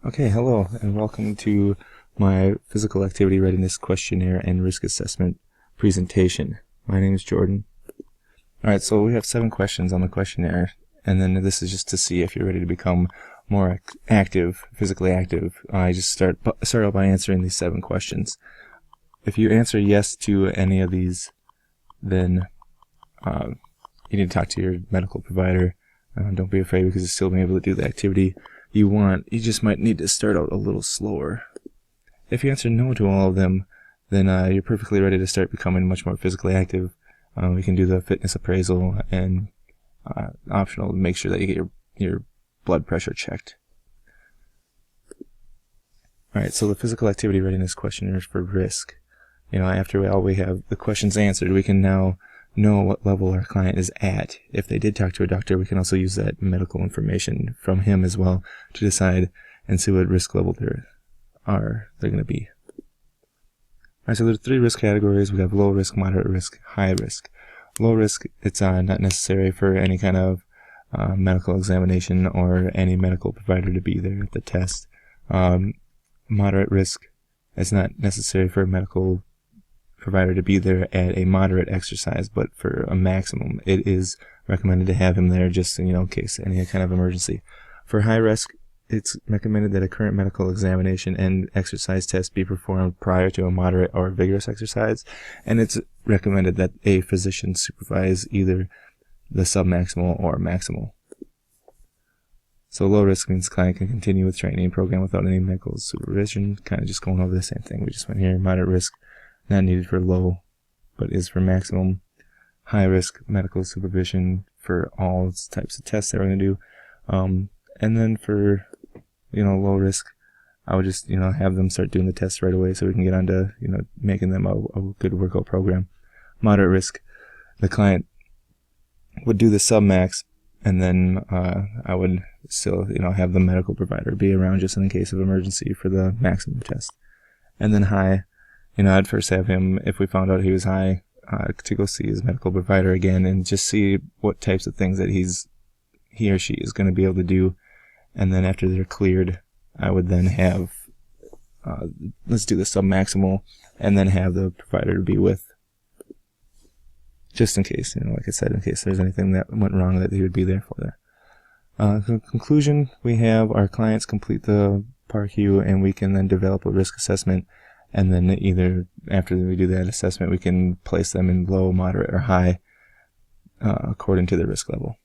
Okay, hello, and welcome to my Physical Activity Readiness Questionnaire and Risk Assessment presentation. My name is Jordan. Alright, so we have 7 questions on the questionnaire, and then this is just to see if you're ready to become more active, physically active. I just start out by answering these 7 questions. If you answer yes to any of these, then you need to talk to your medical provider. Don't be afraid, because you'll still be able to do the activity you want. You just might need to start out a little slower. If you answer no to all of them, then you're perfectly ready to start becoming much more physically active. We can do the fitness appraisal, and optional to make sure that you get your blood pressure checked. Alright, so the physical activity readiness questionnaire is for risk. After we have the questions answered, we can now know what level our client is at. If they did talk to a doctor, we can also use that medical information from him as well to decide and see what risk level they're going to be. Alright, so there's 3 risk categories. We have low risk, moderate risk, high risk. Low risk, it's not necessary for any kind of medical examination or any medical provider to be there at the test. Moderate risk, it's not necessary for a medical provider to be there at a moderate exercise, but for a maximum, it is recommended to have him there just in case any kind of emergency. For high risk, it's recommended that a current medical examination and exercise test be performed prior to a moderate or vigorous exercise, and it's recommended that a physician supervise either the submaximal or maximal. So low risk means client can continue with training program without any medical supervision. Kind of just going over the same thing we just went here. Moderate risk, not needed for low, but is for maximum. High risk, medical supervision for all types of tests that we're going to do. And then for low risk, I would just have them start doing the tests right away so we can get on to making them a good workout program. Moderate risk, the client would do the submax, and then I would still have the medical provider be around just in case of emergency for the maximum test. And then high, I'd first have him, if we found out he was high, to go see his medical provider again and just see what types of things that he or she is going to be able to do. And then after they're cleared, I would then have, let's do the submaximal, and then have the provider to be with, just in case, like I said, in case there's anything that went wrong that he would be there for there. Conclusion, we have our clients complete the PAR-Q, and we can then develop a risk assessment. And then either after we do that assessment, we can place them in low, moderate, or high according to the risk level.